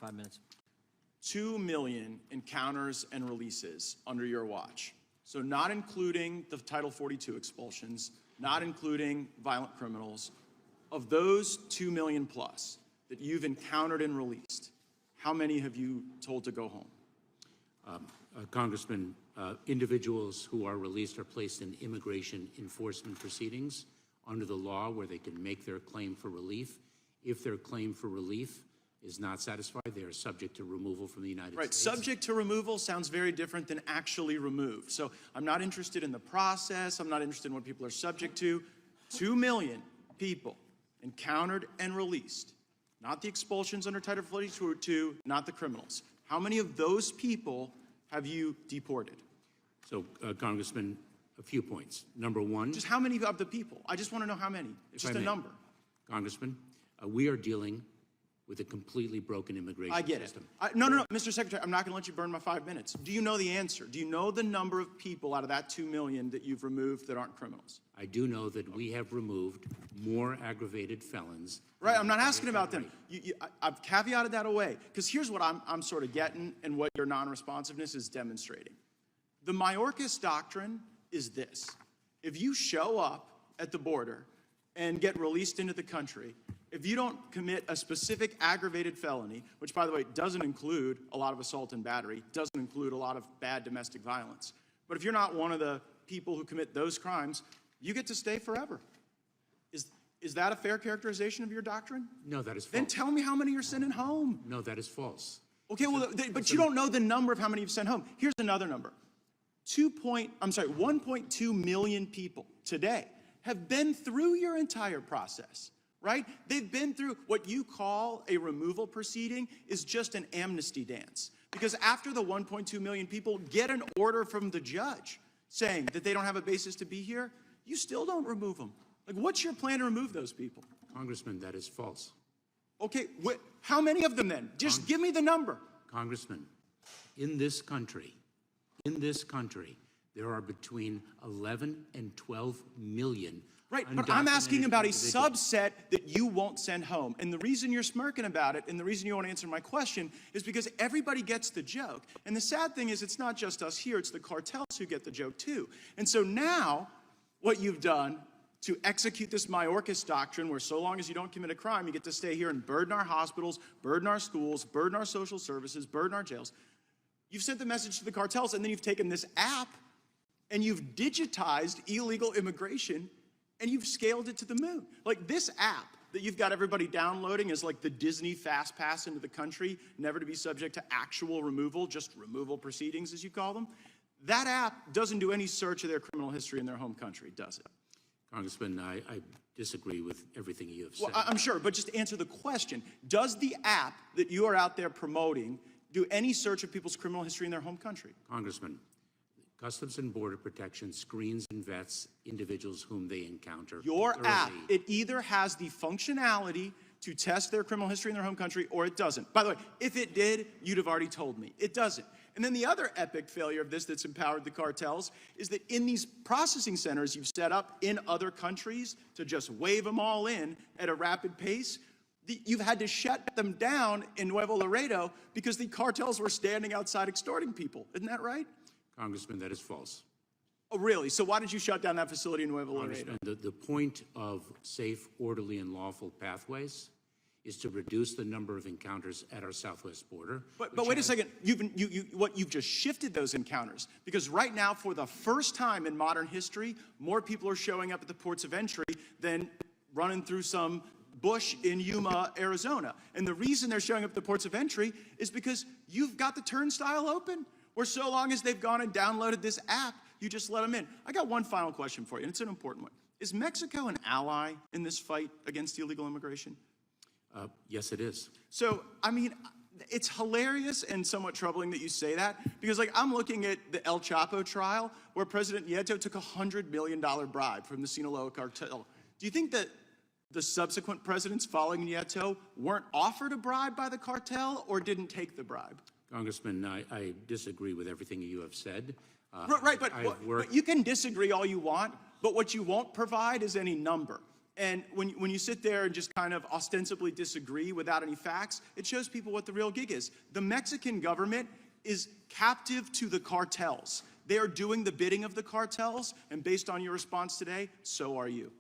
5 minutes. 2 million encounters and releases under your watch. So not including the Title 42 expulsions, not including violent criminals. Of those 2 million plus that you've encountered and released, how many have you told to go home? Congressman, individuals who are released are placed in immigration enforcement proceedings under the law where they can make their claim for relief. If their claim for relief is not satisfied, they are subject to removal from the United States. Right, subject to removal sounds very different than actually removed. So I'm not interested in the process. I'm not interested in what people are subject to. 2 million people encountered and released. Not the expulsions under Title 42, not the criminals. How many of those people have you deported? So, Congressman, a few points. Number one. Just how many of the people? I just want to know how many. It's just a number. Congressman, we are dealing with a completely broken immigration system. I get it. No, Mr. Secretary, I'm not going to let you burn my 5 minutes. Do you know the answer? Do you know the number of people out of that 2 million that you've removed that aren't criminals? I do know that we have removed more aggravated felons. Right, I'm not asking about them. I've caveated that away, because here's what I'm sort of getting and what your non-responsiveness is demonstrating. The Mayorkas doctrine is this. If you show up at the border and get released into the country, if you don't commit a specific aggravated felony, which, by the way, doesn't include a lot of assault and battery, doesn't include a lot of bad domestic violence, but if you're not one of the people who commit those crimes, you get to stay forever. Is that a fair characterization of your doctrine? No, that is false. Then tell me how many you're sending home. No, that is false. Okay, well, but you don't know the number of how many you've sent home. Here's another number. 1.2 million people today have been through your entire process, right? They've been through what you call a removal proceeding is just an amnesty dance. Because after the 1.2 million people get an order from the judge saying that they don't have a basis to be here, you still don't remove them. Like, what's your plan to remove those people? Congressman, that is false. Okay, how many of them then? Just give me the number. Congressman, in this country, there are between 11 and 12 million. Right, but I'm asking about a subset that you won't send home. And the reason you're smirking about it and the reason you won't answer my question is because everybody gets the joke. And the sad thing is it's not just us here, it's the cartels who get the joke too. And so now what you've done to execute this Mayorkas doctrine where so long as you don't commit a crime, you get to stay here and burden our hospitals, burden our schools, burden our social services, burden our jails. You've sent the message to the cartels, and then you've taken this app and you've digitized illegal immigration and you've scaled it to the moon. Like this app that you've got everybody downloading is like the Disney Fast Pass into the country, never to be subject to actual removal, just removal proceedings as you call them. That app doesn't do any search of their criminal history in their home country, does it? Congressman, I disagree with everything you have said. Well, I'm sure, but just answer the question. Does the app that you are out there promoting do any search of people's criminal history in their home country? Congressman, Customs and Border Protection screens and vets individuals whom they encounter. Your thoroughly. app, it either has the functionality to test their criminal history in their home country or it doesn't. By the way, if it did, you'd have already told me. It doesn't. And then the other epic failure of this that's empowered the cartels is that in these processing centers you've set up in other countries to just wave them all in at a rapid pace, you've had to shut them down in Nuevo Laredo because the cartels were standing outside extorting people. Isn't that right? Congressman, that is false. Oh, really? So why did you shut down that facility in Nuevo Laredo? The point of safe, orderly, and lawful pathways is to reduce the number of encounters at our southwest border. But wait a second, you've just shifted those encounters, because right now, for the first time in modern history, more people are showing up at the ports of entry than running through some bush in Yuma, Arizona. And the reason they're showing up at the ports of entry is because you've got the turnstile open, where so long as they've gone and downloaded this app, you just let them in. I got one final question for you, and it's an important one. Is Mexico an ally in this fight against illegal immigration? Yes, it is. So, I mean, it's hilarious and somewhat troubling that you say that, because like I'm looking at the El Chapo trial where President Nieto took a $100 million bribe from the Sinaloa cartel. Do you think that the subsequent presidents following Nieto weren't offered a bribe by the cartel or didn't take the bribe? Congressman, I disagree with everything you have said. Right, but you can disagree all you want, but what you won't provide is any number. And when you sit there and just kind of ostensibly disagree without any facts, it shows people what the real gig is. The Mexican government is captive to the cartels. They are doing the bidding of the cartels, and based on your response today, so are you.